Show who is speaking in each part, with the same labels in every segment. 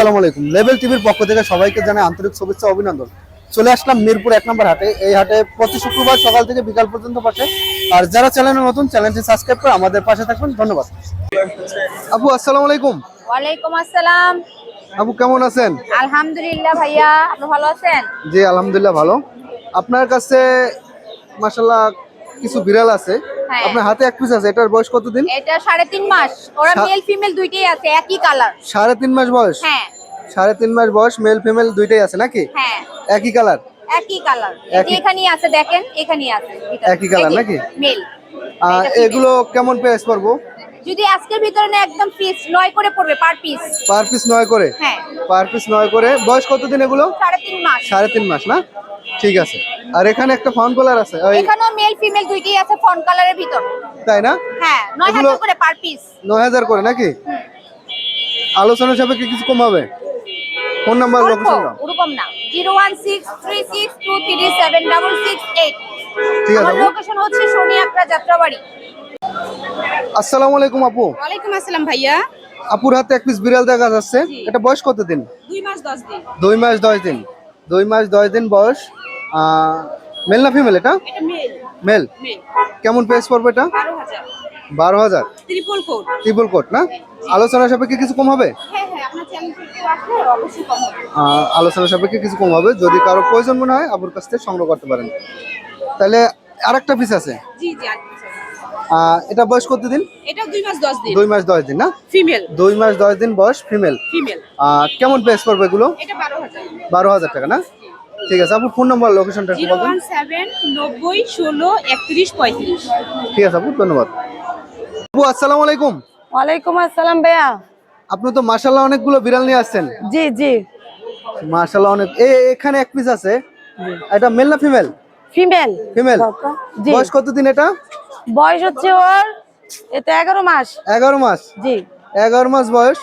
Speaker 1: আসসালামু আলাইকুম। লেভেল টিভির পক্ষ থেকে সবাইকে জানাই আন্তরিক শুভেচ্ছা ও অভিনন্দন। চলে আসলাম মিরপুর 1 নম্বর হাটে। এই হাটে প্রতি শুক্রবার সকাল থেকে বিকাল পর্যন্ত বসে। আর যারা চ্যানেলে নতুন, চ্যানেলটি সাবস্ক্রাইব করে আমাদের পাশে থাকবেন। ধন্যবাদ। আপু আসসালামু আলাইকুম।
Speaker 2: ওয়ালাইকুম আসসালাম।
Speaker 1: আপু কেমন আছেন?
Speaker 2: আলহামদুলিল্লাহ ভাইয়া, আপনি ভালো আছেন?
Speaker 1: জি আলহামদুলিল্লাহ ভালো। আপনার কাছে মাশাআল্লাহ কিছু বিড়াল আছে।
Speaker 2: হ্যাঁ।
Speaker 1: আপনার হাতে এক পিস আছে। এটার বয়স কতদিন?
Speaker 2: এটা 3.5 মাস। ওরা মেল ফিমেল দুইটাই আছে, একই কালার।
Speaker 1: 3.5 মাস বয়স?
Speaker 2: হ্যাঁ
Speaker 1: 3.5 মাস বয়স, মেল ফিমেল দুইটাই আছে নাকি?
Speaker 2: হ্যাঁ
Speaker 1: একই কালার?
Speaker 2: একই কালার। এই যে এখানেই আছে, দেখেন এখানেই আছে।
Speaker 1: একই কালার নাকি?
Speaker 2: মেল।
Speaker 1: এগুলো কেমন প্রাইস পড়বো?
Speaker 2: যদি আজকের ভিতরে না একদম পিস 9 করে পড়বে পার পিস।
Speaker 1: পার পিস 9 করে?
Speaker 2: হ্যাঁ
Speaker 1: পার পিস 9 করে। বয়স কতদিন এগুলো?
Speaker 2: 3.5 মাস।
Speaker 1: 3.5 মাস না? ঠিক আছে। আর এখানে একটা ফাউন কলার আছে।
Speaker 2: এখানেও মেল ফিমেল দুইটাই আছে ফন কালারের ভিতর।
Speaker 1: তাই না?
Speaker 2: হ্যাঁ 9000 করে পার পিস।
Speaker 1: 9000 করে নাকি? আলোচনা সাপেক্ষে কিছু কম হবে? ফোন নাম্বার লোকেশন দাও।
Speaker 2: ওরকম না। 01636237668।
Speaker 1: ঠিক আছে।
Speaker 2: আমার লোকেশন হচ্ছে সোনিয়াকড়া যাত্রাবাড়ি।
Speaker 1: আসসালামু আলাইকুম আপু।
Speaker 2: ওয়ালাইকুম আসসালাম ভাইয়া।
Speaker 1: আপুর হাতে এক পিস বিড়াল দেখা যাচ্ছে। এটা বয়স কতদিন?
Speaker 2: 2 মাস 10 দিন।
Speaker 1: 2 মাস 10 দিন। 2 মাস 10 দিন বয়স। মেল না ফিমেল এটা?
Speaker 2: এটা মেল।
Speaker 1: মেল। কেমন প্রাইস পড়বে এটা?
Speaker 2: 12000।
Speaker 1: 12000?
Speaker 2: Triple code.
Speaker 1: ট্রিপল কোট না? আলোচনা সাপেক্ষে কিছু কম হবে?
Speaker 2: হ্যাঁ হ্যাঁ, আপনার চ্যানেল থেকে আসলে অবশ্যই কম হবে।
Speaker 1: আলোচনা সাপেক্ষে কিছু কম হবে। যদি কারো প্রয়োজন মনে হয় আপুর কাছ থেকে সংগ্রহ করতে পারেন। তাহলে আরেকটা পিস আছে।
Speaker 2: জি জি।
Speaker 1: এটা বয়স কতদিন?
Speaker 2: এটা 2 মাস 10 দিন।
Speaker 1: 2 মাস 10 দিন না?
Speaker 2: ফিমেল।
Speaker 1: 2 মাস 10 দিন বয়স, ফিমেল।
Speaker 2: ফিমেল।
Speaker 1: কেমন প্রাইস পড়বে এগুলো?
Speaker 2: এটা 12000।
Speaker 1: 12000 টাকা না? ঠিক আছে। আপু ফোন নাম্বার লোকেশনটা একটু বলবেন?
Speaker 2: 017901635।
Speaker 1: ঠিক আছে আপু, ধন্যবাদ। আপু আসসালামু আলাইকুম।
Speaker 3: ওয়ালাইকুম আসসালাম ভাইয়া।
Speaker 1: আপনি তো মাশাআল্লাহ অনেকগুলো বিড়াল নিয়ে আসছেন।
Speaker 3: জি জি।
Speaker 1: মাশাআল্লাহ অনেক। এখানে এক পিস আছে। এটা মেল না ফিমেল?
Speaker 3: ফিমেল।
Speaker 1: ফিমেল।
Speaker 3: জি।
Speaker 1: বয়স কতদিন এটা?
Speaker 3: বয়স হচ্ছে ওর এটা 11 মাস।
Speaker 1: 11 মাস?
Speaker 3: জি
Speaker 1: 11 মাস বয়স,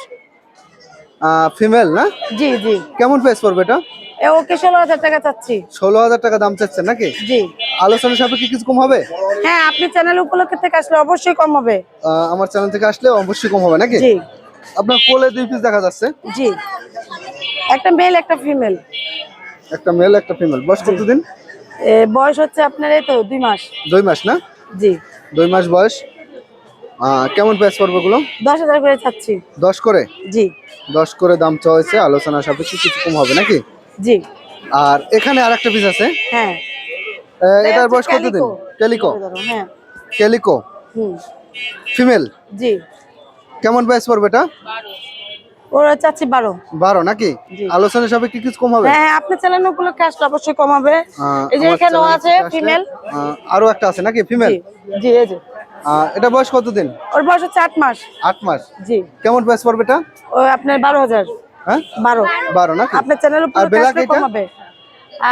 Speaker 1: ফিমেল না?
Speaker 3: জি জি।
Speaker 1: কেমন প্রাইস পড়বে এটা?
Speaker 3: ওকে 16000 টাকা চাচ্ছি।
Speaker 1: 16000 টাকা দাম চাচ্ছেন নাকি?
Speaker 3: জি।
Speaker 1: আলোচনা সাপেক্ষে কিছু কম হবে?
Speaker 3: হ্যাঁ, আপনি চ্যানেল উপলক্ষে থেকে আসলে অবশ্যই কম হবে।
Speaker 1: আমার চ্যানেল থেকে আসলে অবশ্যই কম হবে নাকি?
Speaker 3: জি
Speaker 1: আপনার কোলে 2 পিস দেখা যাচ্ছে।
Speaker 3: জি। একটা মেল একটা ফিমেল।
Speaker 1: একটা মেল একটা ফিমেল। বয়স কতদিন?
Speaker 3: বয়স হচ্ছে আপনার এই তো 2 মাস।
Speaker 1: 2 মাস না?
Speaker 3: জি।
Speaker 1: 2 মাস বয়স। কেমন প্রাইস পড়বে গুলো?
Speaker 3: 10000 করে চাচ্ছি।
Speaker 1: 10 করে?
Speaker 3: জি
Speaker 1: 10 করে দাম চাওয়া হয়েছে। আলোচনা সাপেক্ষে কিছু কম হবে নাকি?
Speaker 3: জি।
Speaker 1: আর এখানে আরেকটা পিস আছে।
Speaker 3: হ্যাঁ।
Speaker 1: এটার বয়স কতদিন? ক্যালিকো।
Speaker 3: হ্যাঁ।
Speaker 1: Calico female.
Speaker 3: জি।
Speaker 1: কেমন প্রাইস পড়বে এটা?
Speaker 3: ওরা চাচ্ছি 12।
Speaker 1: 12 নাকি? আলোচনা সাপেক্ষে কিছু কম হবে?
Speaker 3: হ্যাঁ, আপনার চ্যানেল উপলক্ষে আসলে অবশ্যই কম হবে। এই যে
Speaker 1: আমার
Speaker 3: এখানেও
Speaker 1: চ্যানেল
Speaker 3: আছে
Speaker 1: থেকে আসলে,
Speaker 3: ফিমেল।
Speaker 1: আরো একটা আছে নাকি ফিমেল?
Speaker 3: জি জি। এই যে
Speaker 1: এটা বয়স কতদিন?
Speaker 3: ওর বয়স হচ্ছে 8 মাস।
Speaker 1: 8 মাস।
Speaker 3: জি।
Speaker 1: কেমন প্রাইস পড়বে এটা?
Speaker 3: ও আপনার 12000।
Speaker 1: হ্যাঁ
Speaker 3: 12।
Speaker 1: 12 নাকি?
Speaker 3: আপনার চ্যানেল
Speaker 1: আর
Speaker 3: উপলক্ষে
Speaker 1: ব্ল্যাক
Speaker 3: আসলে
Speaker 1: এটা?
Speaker 3: কম হবে।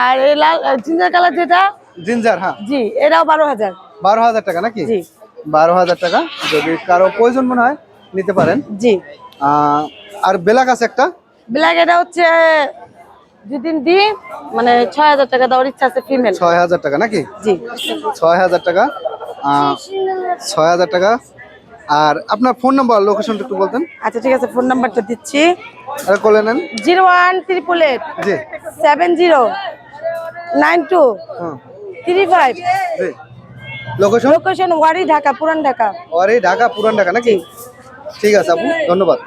Speaker 3: আর এই লাল জিঞ্জার কালার যেটা,
Speaker 1: জিঞ্জার, হ্যাঁ
Speaker 3: জি এটাও 12000।
Speaker 1: 12000 টাকা নাকি?
Speaker 3: জি
Speaker 1: 12000 টাকা। যদি কারো প্রয়োজন মনে হয় নিতে পারেন।
Speaker 3: জি।
Speaker 1: আর ব্ল্যাক আছে একটা।
Speaker 3: ব্ল্যাক এটা হচ্ছে দুদিন দি মানে 6000 টাকা দেওয়ার ইচ্ছা আছে ফিমেল।
Speaker 1: 6000 টাকা নাকি?
Speaker 3: জি
Speaker 1: 6000 টাকা। 6000 টাকা। আর আপনার ফোন নাম্বার লোকেশনটা একটু বলতেন?
Speaker 3: আচ্ছা ঠিক আছে, ফোন নাম্বারটা দিচ্ছি।
Speaker 1: আর বলে নেন।
Speaker 3: 01888
Speaker 1: জি
Speaker 3: 709235।
Speaker 1: জি। লোকেশন?
Speaker 3: লোকেশন ওয়ারি, ঢাকা, পুরান ঢাকা।
Speaker 1: আর এই ঢাকা, পুরান ঢাকা নাকি? ঠিক আছে আপু, ধন্যবাদ।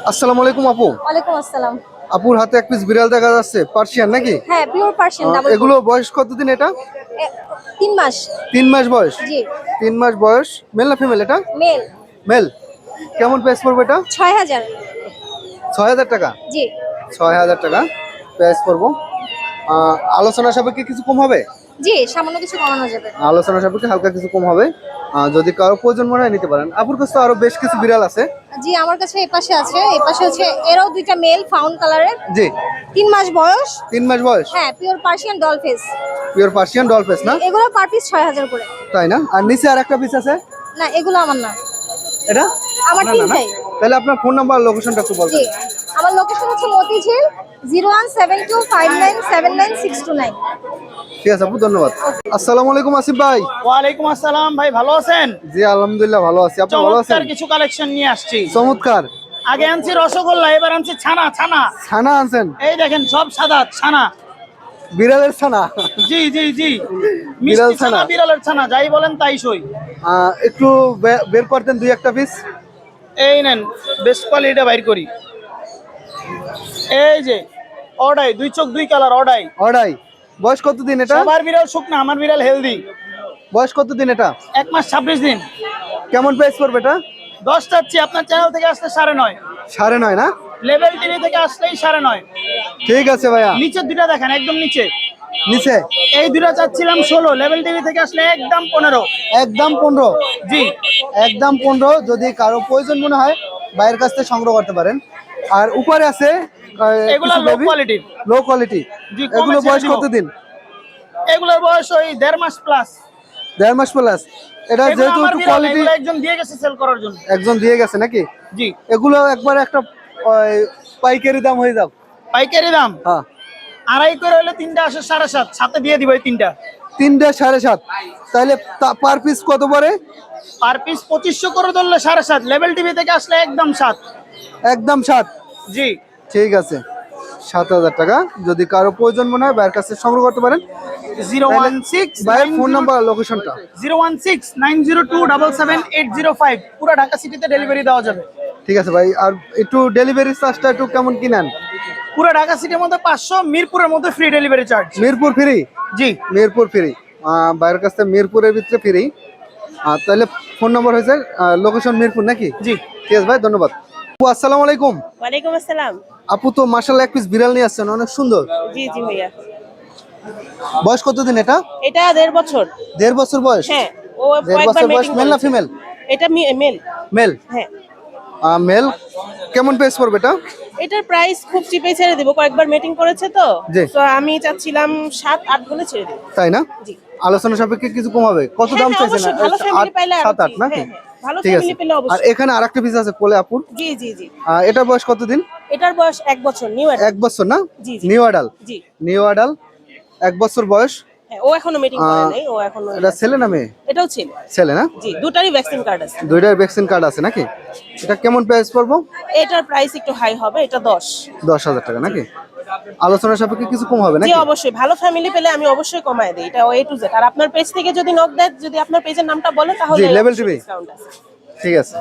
Speaker 1: আসসালামু আলাইকুম আপু।
Speaker 2: ওয়ালাইকুম আসসালাম।
Speaker 1: আপুর হাতে এক পিস বিড়াল দেখা যাচ্ছে, পার্সিয়ান নাকি?
Speaker 2: হ্যাঁ পিওর পার্সিয়ান ডাবল।
Speaker 1: এগুলো বয়স কতদিন এটা?
Speaker 2: 3 মাস।
Speaker 1: 3 মাস বয়স?
Speaker 2: জি।
Speaker 1: 3 মাস বয়স। মেল না ফিমেল এটা?
Speaker 2: মেল।
Speaker 1: মেল। কেমন প্রাইস পড়বে এটা?
Speaker 2: 6000।
Speaker 1: 6000 টাকা?
Speaker 2: জি
Speaker 1: 6000 টাকা প্রাইস পড়বো। আলোচনা সাপেক্ষে কিছু কম হবে?
Speaker 2: জি, সামান্য কিছু কমানো যাবে।
Speaker 1: আলোচনা সাপেক্ষে হালকা কিছু কম হবে। যদি কারো প্রয়োজন মনে হয় নিতে পারেন। আপুর কাছে তো আরো বেশ কিছু বিড়াল আছে।
Speaker 2: জি আমার কাছে এই পাশে আছে। এই পাশে হচ্ছে এরও দুইটা মেল ফাউন কালারের।
Speaker 1: জি
Speaker 2: 3 মাস বয়স।
Speaker 1: 3 মাস বয়স।
Speaker 2: হ্যাঁ pure Persian doll face.
Speaker 1: Pure Persian doll face না?
Speaker 2: এগুলো পার পিস 6000 করে।
Speaker 1: তাই না? আর নিচে আর একটা পিস আছে।
Speaker 2: না এগুলো আমার না।
Speaker 1: এটা
Speaker 2: আমার
Speaker 1: না, না, না।
Speaker 2: তিনটাই।
Speaker 1: তাহলে আপনার ফোন নাম্বার লোকেশনটা একটু বলবেন?
Speaker 2: জি আমার লোকেশন হচ্ছে মতিঝিল 01725979629।
Speaker 1: ঠিক আছে আপু, ধন্যবাদ। আসসালামু আলাইকুম আসিফ ভাই।
Speaker 4: ওয়ালাইকুম আসসালাম ভাই, ভালো আছেন?
Speaker 1: জি আলহামদুলিল্লাহ ভালো আছি। আপনি ভালো আছেন?
Speaker 4: চমৎকার কিছু কালেকশন নিয়ে আসছি।
Speaker 1: চমৎকার।
Speaker 4: আগে আনছি রসগোল্লা, এবার আনছি ছানা। ছানা
Speaker 1: ছানা আনছেন?
Speaker 4: এই দেখেন সব সাদা ছানা।
Speaker 1: বিড়ালের ছানা?
Speaker 4: জি জি জি,
Speaker 1: বিড়াল
Speaker 4: মিষ্টি ছানা,
Speaker 1: ছানা?
Speaker 4: বিড়ালের ছানা, যাই বলেন তাই সই।
Speaker 1: একটু বের করতেন দুই একটা পিস।
Speaker 4: এই নেন, বেস্ট কোয়ালিটিটা বাইর করি। এই যে অডাই, 2 চোখ 2 কালার অডাই।
Speaker 1: অড়াই। বয়স কতদিন এটা?
Speaker 4: সবার বিড়াল শুকনা, আমার বিড়াল হেলদি।
Speaker 1: বয়স কতদিন এটা?
Speaker 4: 1 মাস 26 দিন।
Speaker 1: কেমন প্রাইস পড়বে এটা?
Speaker 4: 10 চাচ্ছি, আপনার চ্যানেল থেকে আসলে 9.5।
Speaker 1: 9.5 না?
Speaker 4: লেভেল টিভি থেকে আসলেই 9.5।
Speaker 1: ঠিক আছে ভাইয়া।
Speaker 4: নিচের দুটা দেখেন, একদম নিচে।
Speaker 1: নিচে
Speaker 4: এই দুটা চাচ্ছিলাম 16, লেভেল টিভি থেকে আসলে একদম 15।
Speaker 1: একদম 15?
Speaker 4: জি,
Speaker 1: একদম 15। যদি কারো প্রয়োজন মনে হয় বাইরের কাছ থেকে সংগ্রহ করতে পারেন। আর উপরে আছে
Speaker 4: এগুলা লো কোয়ালিটির।
Speaker 1: Low quality.
Speaker 4: জি, কমে
Speaker 1: এগুলো
Speaker 4: ছেড়ে
Speaker 1: বয়স
Speaker 4: দিব।
Speaker 1: কতদিন?
Speaker 4: এগুলোর বয়স ওই 1.5 মাস প্লাস।
Speaker 1: 1.5 মাস প্লাস। এটা
Speaker 4: এগুলো
Speaker 1: যেহেতু
Speaker 4: আমার
Speaker 1: একটু
Speaker 4: বিড়াল,
Speaker 1: কোয়ালিটি
Speaker 4: এগুলো একজন দিয়ে গেছে সেল করার জন্য।
Speaker 1: একজন দিয়ে গেছে নাকি?
Speaker 4: জি,
Speaker 1: এগুলো একবার একটা পাইকারি দাম হয়ে যাবে।
Speaker 4: পাইকারি দাম
Speaker 1: হ্যাঁ,
Speaker 4: 2.5 করে হলে 3টা আসে 7.5, সাথে দিয়ে দিব এই 3টা।
Speaker 1: 3টা 7.5। তাহলে পার পিস কত পড়ে?
Speaker 4: পার পিস 2500 করে ধরলে 7.5, লেভেল টিভি থেকে আসলে একদম 7।
Speaker 1: একদম 7?
Speaker 4: জি,
Speaker 1: ঠিক আছে, 7,000 টাকা। যদি কারো প্রয়োজন মনে হয় বাইরের কাছে সংগ্রহ করতে পারেন।
Speaker 4: 016
Speaker 1: বাইরের ফোন নাম্বার আর লোকেশনটা।
Speaker 4: 016-902-77805। পুরো ঢাকা সিটিতে ডেলিভারি দেওয়া যাবে।
Speaker 1: ঠিক আছে ভাই। আর একটু ডেলিভারি চার্জটা একটু কেমন কি নেন?
Speaker 4: পুরো ঢাকা সিটির মধ্যে 500, মিরপুরের মধ্যে free delivery charge.
Speaker 1: Mirpur free?
Speaker 4: জি,
Speaker 1: মিরপুর ফ্রি। বাইরের কাছ থেকে মিরপুরের ভিতরে ফ্রি। তাহলে ফোন নম্বর হয়েছে, লোকেশন মিরপুর নাকি?
Speaker 4: জি।
Speaker 1: ঠিক আছে ভাই, ধন্যবাদ। আপু আসসালামু আলাইকুম।
Speaker 5: ওয়ালাইকুম আসসালাম।
Speaker 1: আপু তো মাশাআল্লাহ এক পিস বিড়াল নিয়ে আসছেন, অনেক সুন্দর।
Speaker 5: জি জি ভাইয়া,
Speaker 1: বয়স কতদিন এটা?
Speaker 5: এটা 1.5 বছর।
Speaker 1: 1.5 বছর বয়স?
Speaker 5: হ্যাঁ, ও
Speaker 1: 1.5
Speaker 5: কয়েকবার
Speaker 1: বছর বয়স।
Speaker 5: মেটিং
Speaker 1: মেল না
Speaker 5: করেছে।
Speaker 1: ফিমেল?
Speaker 5: এটা মেল।
Speaker 1: মেল?
Speaker 5: হ্যাঁ,
Speaker 1: মেল। কেমন প্রাইস পড়বে এটা?
Speaker 5: এটার প্রাইস খুব চিপে ছেড়ে দিব, কয়েকবার মিটিং করেছে তো।
Speaker 1: জি।
Speaker 5: তো আমি চাচ্ছিলাম 7-8 বলে ছেড়ে দিব।
Speaker 1: তাই না?
Speaker 5: জি।
Speaker 1: আলোচনা সাপেক্ষে কিছু কম হবে? কত
Speaker 5: হ্যাঁ,
Speaker 1: দাম
Speaker 5: হ্যাঁ,
Speaker 1: চাইছেন?
Speaker 5: অবশ্যই, ভালো ফ্যামিলি পাইলে আরো
Speaker 1: 7-8
Speaker 5: কি।
Speaker 1: নাকি?
Speaker 5: হ্যাঁ, হ্যাঁ, ভালো
Speaker 1: ঠিক আছে।
Speaker 5: ফ্যামিলি পেলে
Speaker 1: আর
Speaker 5: অবশ্যই।
Speaker 1: এখানে আরেকটা পিস আছে কোলে আপুর।
Speaker 5: জি জি জি,
Speaker 1: এটা বয়স কতদিন?
Speaker 5: এটার বয়স 1 বছর, নিউ
Speaker 1: 1 বছর না?
Speaker 5: জি জি
Speaker 1: নিউ অ্যাডাল?
Speaker 5: জি।
Speaker 1: নিউ অ্যাডাল, 1 বছর বয়স।
Speaker 5: হ্যাঁ, ও এখনো মিটিং করে নাই, ও এখনো।
Speaker 1: এটা ছেলে না মেয়ে?
Speaker 5: এটাও ছিল।
Speaker 1: ছেলে না?
Speaker 5: জি, দুটারই ভ্যাকসিন কার্ড আছে।
Speaker 1: দুইটার ভ্যাকসিন কার্ড আছে নাকি? এটা কেমন প্রাইস পড়বো?
Speaker 5: এটার প্রাইস একটু হাই হবে, এটা 10।
Speaker 1: 10,000 টাকা নাকি? আলোচনা সাপেক্ষে কিছু কম হবে
Speaker 5: জি
Speaker 1: নাকি?
Speaker 5: অবশ্যই, ভালো ফ্যামিলি পেলে আমি অবশ্যই কমায় দেই, এটা A to Z। আর আপনার পেজ থেকে যদি নক দেয়, যদি আপনার পেজের নামটা বলে তাহলে
Speaker 1: জি, Level
Speaker 5: অবশ্যই
Speaker 1: TV।
Speaker 5: ডিসকাউন্ট আছে।
Speaker 1: ঠিক আছে।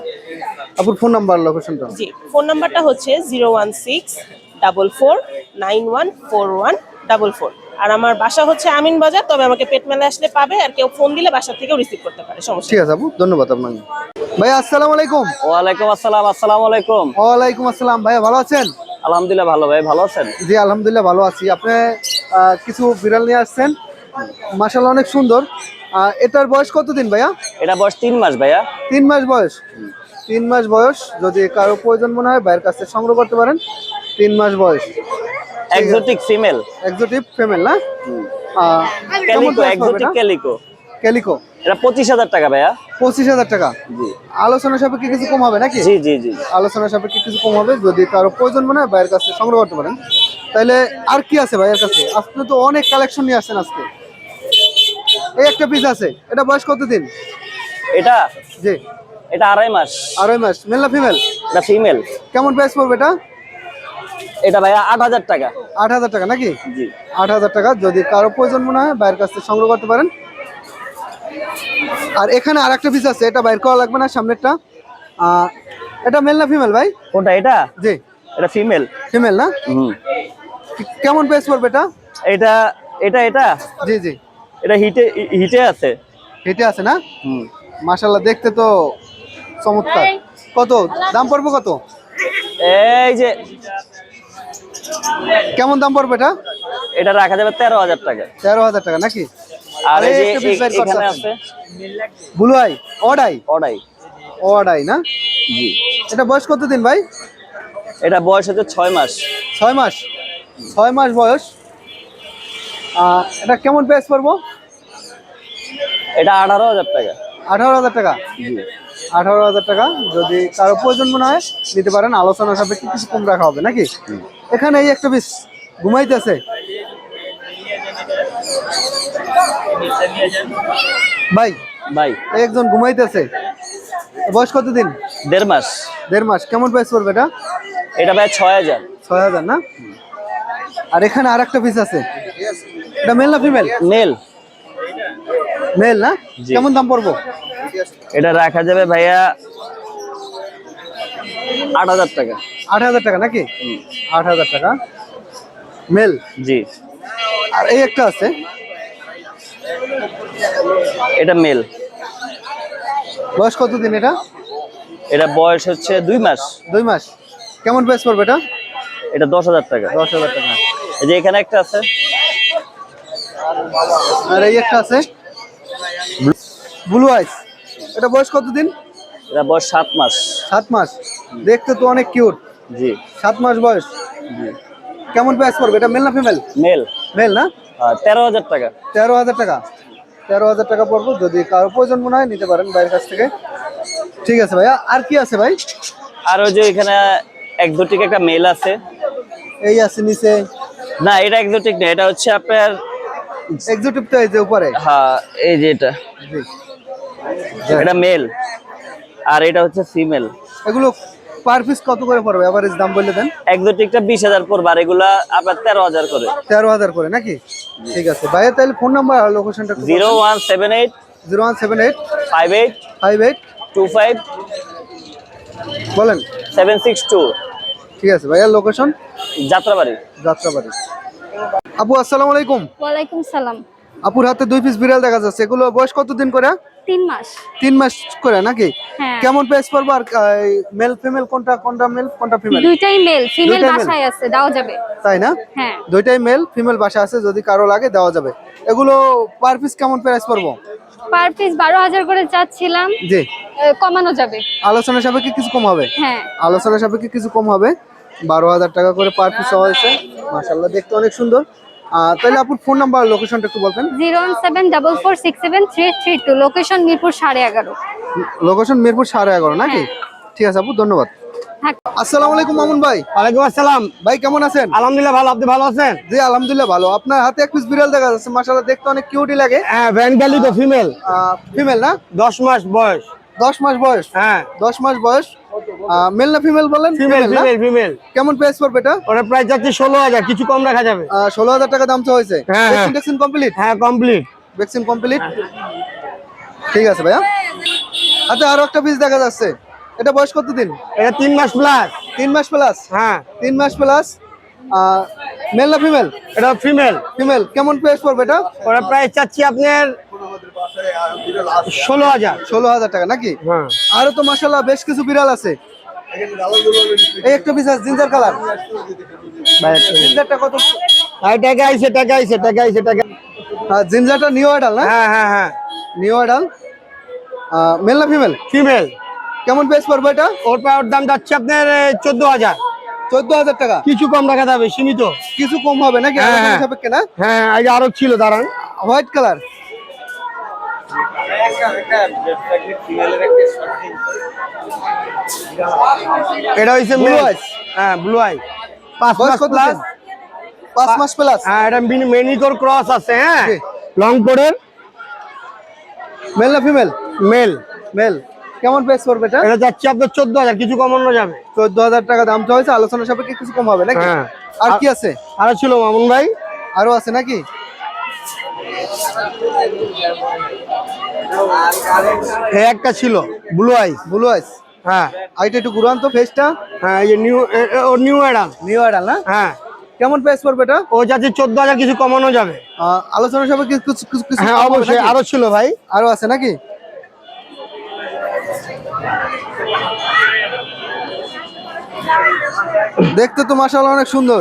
Speaker 1: আপুর ফোন নাম্বার লোকেশনটা।
Speaker 5: জি, ফোন নাম্বারটা হচ্ছে 01644914144। আর আমার বাসা হচ্ছে আমিন বাজার, তবে আমাকে পেট মেলা আসলে পাবে, আর কেউ ফোন দিলে বাসা থেকেও রিসিভ করতে পারে, সমস্যা
Speaker 1: ঠিক আছে আপু, ধন্যবাদ আপনাকে। ভাই আসসালামু আলাইকুম।
Speaker 6: ওয়ালাইকুম আসসালাম। আসসালামু আলাইকুম।
Speaker 1: ওয়ালাইকুম আসসালাম। ভাইয়া ভালো আছেন?
Speaker 6: আলহামদুলিল্লাহ ভালো, ভাই ভালো আছেন?
Speaker 1: জি আলহামদুলিল্লাহ ভালো আছি। আপনি কিছু বিড়াল নিয়ে আসছেন, মাশাআল্লাহ অনেক সুন্দর। এটার বয়স কতদিন ভাইয়া?
Speaker 6: এটা বয়স 3 মাস ভাইয়া।
Speaker 1: 3 মাস বয়স? 3 মাস বয়স। যদি কারো প্রয়োজন মনে হয় বাইরের কাছ থেকে সংগ্রহ করতে পারেন। 3 মাস বয়স।
Speaker 6: Exotic female.
Speaker 1: এক্সোটিক ফিমেল না?
Speaker 6: Calico, exotic calico.
Speaker 1: ক্যালিকো।
Speaker 6: এটা 25,000 টাকা ভাইয়া।
Speaker 1: 25,000 টাকা।
Speaker 6: জি
Speaker 1: আলোচনা সাপেক্ষে কিছু কম হবে নাকি?
Speaker 6: জি জি জি।
Speaker 1: আলোচনা সাপেক্ষে কিছু কম হবে, যদি কারো প্রয়োজন মনে হয় বাইরের কাছ থেকে সংগ্রহ করতে পারেন। তাহলে আর কি আছে ভাইয়ের কাছে? আপনি তো অনেক কালেকশন নিয়ে আসছেন আজকে। এই একটা পিস আছে, এটা বয়স কতদিন?
Speaker 6: এটা
Speaker 1: জি।
Speaker 6: এটা 2.5 মাস।
Speaker 1: 2.5 মাস। মেল না ফিমেল?
Speaker 6: এটা ফিমেল।
Speaker 1: কেমন প্রাইস পড়বে এটা?
Speaker 6: এটা ভাইয়া 8,000 টাকা।
Speaker 1: 8,000 টাকা নাকি?
Speaker 6: জি।
Speaker 1: 8,000 টাকা। যদি কারো প্রয়োজন মনে হয় বাইরের কাছ থেকে সংগ্রহ করতে পারেন। আর এখানে আর একটা পিস আছে, এটা বাইর করা লাগবে না, সামনেরটা। এটা মেল না ফিমেল ভাই?
Speaker 6: কোনটা এটা?
Speaker 1: জি।
Speaker 6: এটা ফিমেল।
Speaker 1: ফিমেল না?
Speaker 6: হুম।
Speaker 1: কেমন প্রাইস পড়বে এটা?
Speaker 6: এটা এটা এটা
Speaker 1: জি জি।
Speaker 6: এটা হিটে আছে।
Speaker 1: হিটে আছে না?
Speaker 6: হুম।
Speaker 1: মাশাআল্লাহ, দেখতে তো চমৎকার। কত দাম পড়বে কত?
Speaker 6: এই যে
Speaker 1: কেমন দাম পড়বে এটা?
Speaker 6: এটা রাখা যাবে 13,000 টাকা।
Speaker 1: 13,000 টাকা নাকি?
Speaker 6: আর এই যে
Speaker 1: একটা piece বের করতে
Speaker 6: এখানে
Speaker 1: আছে।
Speaker 6: আছে
Speaker 1: ব্লু আই, অডাই।
Speaker 6: অডাই।
Speaker 1: অডাই না?
Speaker 6: জি।
Speaker 1: এটা বয়স কতদিন ভাই?
Speaker 6: এটা বয়স হচ্ছে 6 মাস।
Speaker 1: 6 মাস। 6 মাস বয়স। এটা কেমন প্রাইস পড়বো?
Speaker 6: এটা 18,000 টাকা।
Speaker 1: 18,000 টাকা।
Speaker 6: জি।
Speaker 1: 18,000 টাকা। যদি কারো প্রয়োজন মনে হয় নিতে পারেন, আলোচনা সাপেক্ষে কিছু কম রাখা হবে নাকি? এখানে এই একটা পিস ঘুমাইতেছে ভাই।
Speaker 6: ভাই
Speaker 1: এই একজন ঘুমাইতেছে, বয়স কতদিন?
Speaker 6: 1.5 মাস।
Speaker 1: 1.5 মাস। কেমন প্রাইস পড়বে এটা?
Speaker 6: এটা ভাই 6000।
Speaker 1: 6000 না? আর এখানে আরেকটা পিস আছে, এটা মেল না ফিমেল?
Speaker 6: মেল।
Speaker 1: মেল না?
Speaker 6: জি।
Speaker 1: কেমন দাম পড়বো?
Speaker 6: এটা রাখা যাবে ভাইয়া 8000 টাকা।
Speaker 1: 8000 টাকা নাকি? 8000 টাকা মেল।
Speaker 6: জি।
Speaker 1: আর এই একটা আছে,
Speaker 6: এটা মেল।
Speaker 1: বয়স কতদিন এটা?
Speaker 6: এটা বয়স হচ্ছে 2 মাস।
Speaker 1: 2 মাস। কেমন প্রাইস পড়বে এটা?
Speaker 6: এটা 10000 টাকা।
Speaker 1: 10000 টাকা।
Speaker 6: এই যে এখানে একটা আছে,
Speaker 1: আর এই একটা আছে ব্লু আইস, এটা বয়স কতদিন?
Speaker 6: এটা বয়স 7 মাস।
Speaker 1: 7 মাস। দেখতে তো অনেক কিউট।
Speaker 6: জি।
Speaker 1: 7 মাস বয়স।
Speaker 6: জি।
Speaker 1: কেমন প্রাইস পড়বে এটা? মেল না ফিমেল?
Speaker 6: মেল।
Speaker 1: মেল না?
Speaker 6: 13000 টাকা।
Speaker 1: 13000 টাকা। 13000 টাকা পড়বো, যদি কারো প্রয়োজন মনে হয় নিতে পারেন ভাইয়ের কাছ থেকে। ঠিক আছে ভাইয়া। আর কি আছে ভাই?
Speaker 6: আর ওই যে এখানে একজোটিক একটা মেল আছে।
Speaker 1: এই আছে নিচে।
Speaker 6: না, এটা একজোটিক না, এটা হচ্ছে আপনার
Speaker 1: এক্সিকিউটিভ তো এই যে উপরে।
Speaker 6: হ্যাঁ, এই যে এটা,
Speaker 1: জি।
Speaker 6: এটা মেল আর এটা হচ্ছে ফিমেল।
Speaker 1: এগুলো পার পিস কত করে পড়বে? এভারেজ দাম বলে দেন।
Speaker 6: একজোটিকটা 20000 পড়বে আর এগুলা আপনার 13000 করে।
Speaker 1: 13000 করে নাকি? ঠিক আছে ভাইয়া, তাহলে ফোন নাম্বার আর লোকেশনটা
Speaker 6: 0178
Speaker 1: 0178
Speaker 6: 58
Speaker 1: 58
Speaker 6: 25
Speaker 1: বলেন।
Speaker 6: 762
Speaker 1: ঠিক আছে ভাইয়া, লোকেশন
Speaker 6: যাত্রাবাড়ি।
Speaker 1: যাত্রাবাড়ি। আপু আসসালামু আলাইকুম।
Speaker 2: ওয়ালাইকুম সালাম।
Speaker 1: আপুর হাতে 2 পিস বিড়াল দেখা যাচ্ছে, এগুলো বয়স কতদিন করে?
Speaker 2: 3 মাস।
Speaker 1: 3 মাস করে নাকি?
Speaker 2: হ্যাঁ।
Speaker 1: কেমন প্রাইস পড়বে? আর মেল ফিমেল কোনটা মেল কোনটা ফিমেল?
Speaker 2: দুইটাই মেল, ফিমেল
Speaker 1: দুইটাই male?
Speaker 2: বাসায় আছে, দেওয়া যাবে।
Speaker 1: তাই না?
Speaker 2: হ্যাঁ।
Speaker 1: দুইটাই মেল ফিমেল বাসা আছে, যদি কারো লাগে দেওয়া যাবে। এগুলো পার পিস কেমন প্রাইস পড়বো?
Speaker 2: পার পিস 12000 করে চাচ্ছিলাম,
Speaker 1: জি।
Speaker 2: কমানো যাবে।
Speaker 1: আলোচনা সাপেক্ষে কিছু কম হবে।
Speaker 2: হ্যাঁ।
Speaker 1: আলোচনা সাপেক্ষে কিছু কম হবে। 12000 টাকা করে পার পিস হয়েছে। মাশাআল্লাহ, দেখতে অনেক সুন্দর। তাহলে আপুর ফোন নাম্বার লোকেশনটা একটু বলবেন।
Speaker 2: 01744673332, লোকেশন মিরপুর 11.5।
Speaker 1: লোকেশন মিরপুর 11.5 নাকি? ঠিক আছে আপু, ধন্যবাদ।
Speaker 2: হ্যাঁ।
Speaker 1: আসসালামু আলাইকুম মামুন ভাই।
Speaker 4: ওয়ালাইকুম আসসালাম।
Speaker 1: ভাই কেমন আছেন?
Speaker 4: আলহামদুলিল্লাহ ভালো, আপনি ভালো আছেন?
Speaker 1: জি আলহামদুলিল্লাহ ভালো। আপনার হাতে এক পিস বিড়াল দেখা যাচ্ছে, মাশাআল্লাহ দেখতে অনেক কিউটই লাগে।
Speaker 4: হ্যাঁ, বেঙ্গলি তো ফিমেল,
Speaker 1: ফিমেল না?
Speaker 4: 10 মাস বয়স।
Speaker 1: 10 মাস বয়স।
Speaker 4: হ্যাঁ,
Speaker 1: 10 মাস বয়স। মেল না ফিমেল বলেন?
Speaker 4: ফিমেল
Speaker 1: না?
Speaker 4: Female female.
Speaker 1: কেমন প্রাইস পড়বে এটা?
Speaker 4: ওটা প্রাইস যাচ্ছে 16000, কিছু কম রাখা যাবে।
Speaker 1: 16000 টাকা দাম তো হয়েছে।
Speaker 4: হ্যাঁ, হ্যাঁ।
Speaker 1: Vaccine complete?
Speaker 4: হ্যাঁ, কমপ্লিট।
Speaker 1: Vaccine complete. ঠিক আছে ভাইয়া। আচ্ছা, আরো একটা পিস দেখা যাচ্ছে, এটা বয়স কতদিন?
Speaker 4: এটা 3 মাস প্লাস।
Speaker 1: 3 মাস প্লাস।
Speaker 4: হ্যাঁ,
Speaker 1: 3 মাস প্লাস। মেল না ফিমেল?
Speaker 4: এটা ফিমেল।
Speaker 1: ফিমেল। কেমন প্রাইস পড়বে এটা?
Speaker 4: ওটা প্রাইস চাচ্ছি আপনার 16000।
Speaker 1: 16000 টাকা নাকি?
Speaker 4: হ্যাঁ।
Speaker 1: আরো তো মাশাআল্লাহ বেশ কিছু বিড়াল আছে। এই একটা পিস আছে জিঞ্জার কালার। জিঞ্জারটা কত?
Speaker 4: টাকা আইছে, টাকা আইছে, টাকা আইছে, টাকা।
Speaker 1: জিঞ্জারটা নিউ অ্যাডাল না?
Speaker 4: হ্যাঁ হ্যাঁ হ্যাঁ,
Speaker 1: নিউ অ্যাডাল। মেল না ফিমেল?
Speaker 4: ফিমেল।
Speaker 1: কেমন প্রাইস পড়বে এটা?
Speaker 4: ওর দাম যাচ্ছে আপনার 14000।
Speaker 1: 14000 টাকা।
Speaker 4: কিছু কম রাখা যাবে, সীমিত।
Speaker 1: কিছু কম হবে নাকি?
Speaker 4: হ্যাঁ,
Speaker 1: আলোচনা
Speaker 4: হ্যাঁ।
Speaker 1: সাপেক্ষে না?
Speaker 4: হ্যাঁ, আগে আরো ছিল, দাঁড়ান।
Speaker 1: White colour.
Speaker 4: এটা হইছে
Speaker 1: Blue
Speaker 4: মেল।
Speaker 1: eyes?
Speaker 4: হ্যাঁ, ব্লু আই। 5
Speaker 1: বয়স
Speaker 4: মাস
Speaker 1: কত
Speaker 4: প্লাস।
Speaker 1: 5 মাস প্লাস।
Speaker 4: হ্যাঁ, এটা মেনিকোর ক্রস আছে। হ্যাঁ,
Speaker 1: জি।
Speaker 4: লং কোডের।
Speaker 1: মেল না ফিমেল?
Speaker 4: মেল।
Speaker 1: মেল। কেমন প্রাইস পড়বে এটা?
Speaker 4: এটা যাচ্ছে আপনার 14000, কিছু কমানো যাবে।
Speaker 1: 14000 টাকা দাম তো হয়েছে, আলোচনা সাপেক্ষে কিছু কম হবে নাকি?
Speaker 4: হ্যাঁ।
Speaker 1: আর কি আছে?
Speaker 4: আরো ছিল মামুন ভাই।
Speaker 1: আরো আছে নাকি?
Speaker 4: এই একটা ছিল ব্লু আই।
Speaker 1: ব্লু আইস।
Speaker 4: হ্যাঁ
Speaker 1: আইটা একটু ঘুরান তো ফেসটা।
Speaker 4: হ্যাঁ, এই যে নিউ অ্যাডাল।
Speaker 1: নিউ অ্যাডাল না?
Speaker 4: হ্যাঁ,
Speaker 1: কেমন প্রাইস পড়বে এটা?
Speaker 4: ও যাচ্ছে 14000, কিছু কমানো যাবে।
Speaker 1: আলোচনা সাপেক্ষে কিছু কিছু কিছু
Speaker 4: হ্যাঁ
Speaker 1: কম হবে
Speaker 4: অবশ্যই,
Speaker 1: নাকি?
Speaker 4: আরো ছিল ভাই।
Speaker 1: আরো আছে নাকি? দেখতে তো মাশাআল্লাহ অনেক সুন্দর।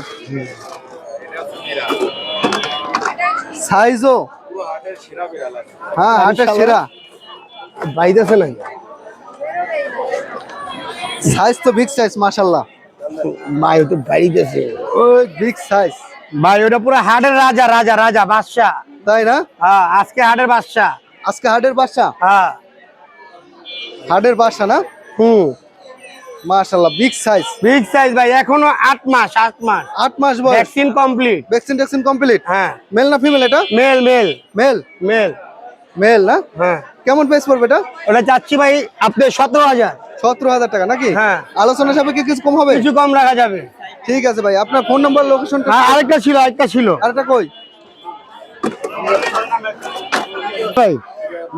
Speaker 1: সাইজও হ্যাঁ হাটের সেরা।
Speaker 4: বাইতেছে নাই
Speaker 1: সাইজ তো বিগ সাইজ মাশাআল্লাহ।
Speaker 4: ভাই, তো বাইতেছে
Speaker 1: ওই বিগ সাইজ
Speaker 4: ভাই। ওটা পুরো হাটের রাজা, রাজা রাজা, বাদশা।
Speaker 1: তাই না?
Speaker 4: হ্যাঁ, আজকে হাটের বাদশা।
Speaker 1: আজকে হাটের বাদশা।
Speaker 4: হ্যাঁ।
Speaker 1: হাটের বাদশা না? মাশাআল্লাহ বিগ সাইজ।
Speaker 4: বিগ সাইজ ভাই, এখনো 8 মাস। 8 মাস।
Speaker 1: 8 মাস বয়স।
Speaker 4: Vaccine complete.
Speaker 1: Vaccine complete.
Speaker 4: হ্যাঁ,
Speaker 1: মেল না ফিমেল এটা?
Speaker 4: Male male
Speaker 1: male.
Speaker 4: Male.
Speaker 1: Male না?
Speaker 4: হ্যাঁ,
Speaker 1: কেমন প্রাইস পড়বে এটা?
Speaker 4: ওটা চাচ্ছি ভাই আপনি 17,000।
Speaker 1: 17,000 টাকা নাকি?
Speaker 4: হ্যাঁ।
Speaker 1: আলোচনা সাপেক্ষে কিছু কম হবে?
Speaker 4: কিছু কম রাখা যাবে।
Speaker 1: ঠিক আছে ভাই, আপনার ফোন নাম্বার লোকেশনটা।
Speaker 4: আরেকটা ছিল
Speaker 1: আরেকটা কই?
Speaker 4: ভাই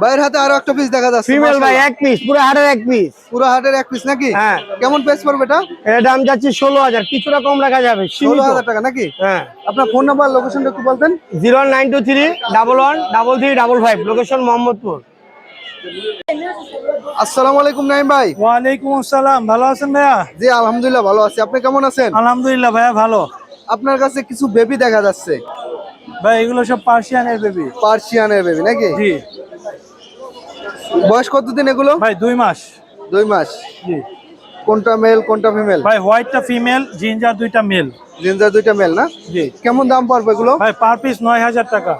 Speaker 1: ভাইয়ের হাতে আরো একটা পিস দেখা যাচ্ছে।
Speaker 4: ফিমেল ভাই
Speaker 1: মাশাআল্লাহ।
Speaker 4: এক পিস, পুরো হাটের এক পিস।
Speaker 1: পুরো হাটের এক পিস নাকি?
Speaker 4: হ্যাঁ।
Speaker 1: কেমন প্রাইস পড়বে এটা?
Speaker 4: এর দাম যাচ্ছে 16,000, কিছুটা কম রাখা যাবে।
Speaker 1: 16,000 টাকা নাকি?
Speaker 4: হ্যাঁ।
Speaker 1: আপনার ফোন নাম্বার লোকেশনটা একটু বলতেন।
Speaker 4: 09231133355, লোকেশন মোহাম্মদপুর।
Speaker 1: আসসালামু আলাইকুম নাইম ভাই।
Speaker 7: ওয়ালাইকুম আসসালাম, ভালো আছেন ভাইয়া?
Speaker 1: জি আলহামদুলিল্লাহ ভালো আছি, আপনি কেমন আছেন?
Speaker 7: আলহামদুলিল্লাহ ভাইয়া ভালো।
Speaker 1: আপনার কাছে কিছু বেবি দেখা যাচ্ছে,
Speaker 7: ভাই এগুলো সব পার্সিয়ানের বেবি।
Speaker 1: পার্সিয়ানের বেবি নাকি?
Speaker 7: জি
Speaker 1: বয়স কতদিন এগুলো?
Speaker 7: ভাই 2 মাস।
Speaker 1: 2 মাস।
Speaker 7: জি
Speaker 1: কোনটা মেল কোনটা ফিমেল?
Speaker 7: ভাই হোয়াইটটা ফিমেল, জিঞ্জার দুইটা মেল।
Speaker 1: জিঞ্জার দুইটা মেল না?
Speaker 7: জি
Speaker 1: কেমন দাম পড়বে এগুলো?
Speaker 7: ভাই পার পিস 9,000 টাকা।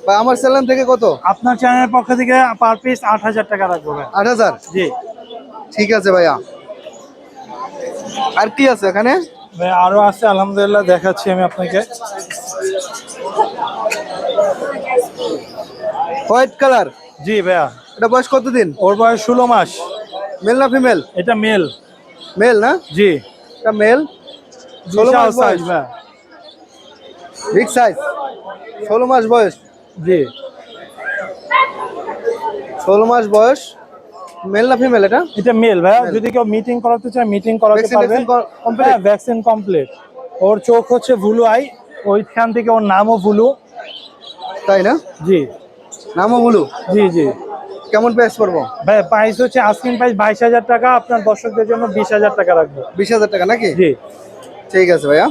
Speaker 1: ভাই আমার চ্যানেল থেকে কত?
Speaker 7: আপনার চ্যানেলের পক্ষ থেকে পার পিস 8,000 টাকা রাখবো ভাই।
Speaker 1: 8,000?
Speaker 7: জি
Speaker 1: ঠিক আছে ভাইয়া। আর কি আছে এখানে?
Speaker 7: ভাই আরো আছে আলহামদুলিল্লাহ, দেখাচ্ছি আমি আপনাকে।
Speaker 1: White colour.
Speaker 7: জি ভাইয়া,
Speaker 1: এটা বয়স কতদিন?
Speaker 7: ওর বয়স 16 মাস।
Speaker 1: মেল না ফিমেল?
Speaker 7: এটা মেল।
Speaker 1: মেল না?
Speaker 7: জি
Speaker 1: এটা মেল। 16
Speaker 7: বিশাল
Speaker 1: মাস
Speaker 7: সাইজ
Speaker 1: বয়স,
Speaker 7: ভাইয়া।
Speaker 1: Big size. 16 মাস বয়স।
Speaker 7: জি
Speaker 1: 16 মাস বয়স। মেল না ফিমেল এটা?
Speaker 7: এটা মেল ভাইয়া, যদি কেউ মিটিং করাতে চায় মিটিং করাতে
Speaker 1: ভ্যাকসিন
Speaker 7: পারবে।
Speaker 1: কমপ্লিট?
Speaker 7: হ্যাঁ ভ্যাকসিন কমপ্লিট। ওর চোখ হচ্ছে ব্লু আই, ওইখান থেকে ওর নামও ব্লু।
Speaker 1: তাই না?
Speaker 7: জি
Speaker 1: নামও বলু।
Speaker 7: জি জি
Speaker 1: কেমন প্রাইস পড়বো?
Speaker 7: ভাই প্রাইস হচ্ছে আস্কিং প্রাইস 22,000 টাকা, আপনার দর্শকদের জন্য 20,000 টাকা রাখবো।
Speaker 1: 20,000 টাকা নাকি?
Speaker 7: জি
Speaker 1: ঠিক আছে ভাইয়া।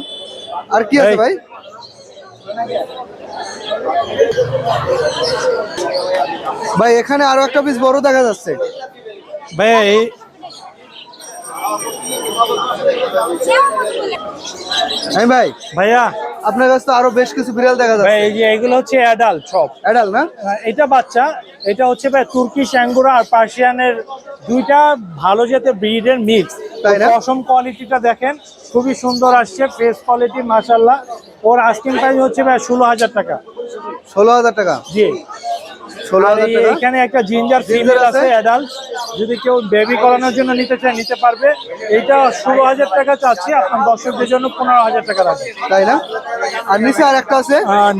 Speaker 1: আর কি আছে ভাই? ভাই এখানে আরো একটা পিস বড় দেখা যাচ্ছে।
Speaker 7: ভাইয়া
Speaker 1: হ্যাঁ ভাই,
Speaker 7: ভাইয়া
Speaker 1: আপনার কাছে তো আরো বেশ কিছু বিড়াল দেখা
Speaker 7: ভাই
Speaker 1: যাচ্ছে।
Speaker 7: এই যে এগুলো হচ্ছে অ্যাডাল্ট সব।
Speaker 1: অ্যাডাল না?
Speaker 7: এটা বাচ্চা, এটা হচ্ছে ভাই তুর্কিশ অ্যাঙ্গোরা আর পার্সিয়ানের দুইটা ভালো জাতের ব্রিডের মিক্স।
Speaker 1: তাই না?
Speaker 7: পশম কোয়ালিটিটা দেখেন খুবই সুন্দর আসছে, ফেস কোয়ালিটি মাশাআল্লাহ। ওর আস্কিং প্রাইস হচ্ছে ভাই 16,000 টাকা।
Speaker 1: 16,000 টাকা?
Speaker 7: জি
Speaker 1: 16,000 টাকা।
Speaker 7: এখানে একটা জিঞ্জার
Speaker 1: জিঞ্জার
Speaker 7: ফিমেল
Speaker 1: আছে?
Speaker 7: আছে অ্যাডাল্ট, যদি কেউ বেবি করানোর জন্য নিতে চায় নিতে পারবে। এটা 16,000 টাকা চাচ্ছি, আপনার দর্শকদের জন্য 15,000 টাকা রাখবে।
Speaker 1: তাই না? আর নিচে আর একটা আছে।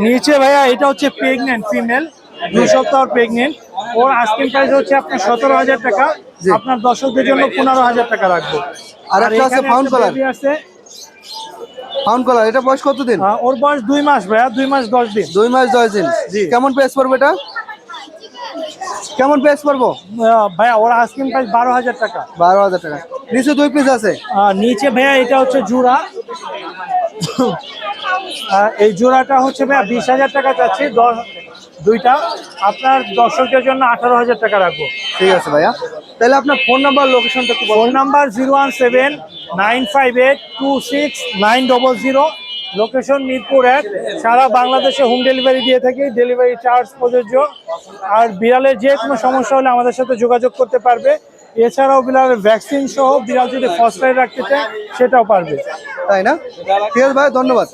Speaker 7: নিচে ভাইয়া এটা হচ্ছে প্রেগনেন্ট ফিমেল, 2 সপ্তাহ প্রেগনেন্ট। ওর আস্কিং প্রাইস হচ্ছে আপনার 17,000 টাকা,
Speaker 1: জি।
Speaker 7: আপনার দর্শকদের জন্য 15,000 টাকা রাখবো।
Speaker 1: আর একটা আছে
Speaker 7: এখানে
Speaker 1: ফাউন্ড
Speaker 7: একটা
Speaker 1: কালার।
Speaker 7: baby আছে,
Speaker 1: ফাউন্ড কালার, এটা বয়স কতদিন?
Speaker 7: ওর বয়স 2 মাস ভাইয়া, 2 মাস 10 দিন।
Speaker 1: 2 মাস 10 দিন।
Speaker 7: জি।
Speaker 1: কেমন প্রাইস পড়বে এটা? কেমন প্রাইস পড়বো?
Speaker 7: ভাইয়া ওর আস্কিং প্রাইস 12,000 টাকা।
Speaker 1: 12,000 টাকা। নিচে 2 পিস আছে।
Speaker 7: নিচে ভাইয়া এটা হচ্ছে জোড়া। এই জোড়াটা হচ্ছে ভাইয়া 20,000 টাকা চাচ্ছি, দুইটা আপনার দর্শকদের জন্য 18,000 টাকা রাখবো।
Speaker 1: ঠিক আছে ভাইয়া। তাহলে আপনার ফোন নাম্বার লোকেশনটা একটু
Speaker 7: ফোন
Speaker 1: বলুন।
Speaker 7: Number 017-958-26900, location Mirpur 1। সারা বাংলাদেশে হোম ডেলিভারি দিয়ে থাকি, ডেলিভারি চার্জ প্রযোজ্য। আর বিড়ালের যে কোনো সমস্যা হলে আমাদের সাথে যোগাযোগ করতে পারবে। এছাড়াও বিড়ালের ভ্যাকসিন সহ বিড়াল যদি ফসফেট রাখতে চায় সেটাও পারবে।
Speaker 1: তাই না? ঠিক আছে ভাই, ধন্যবাদ।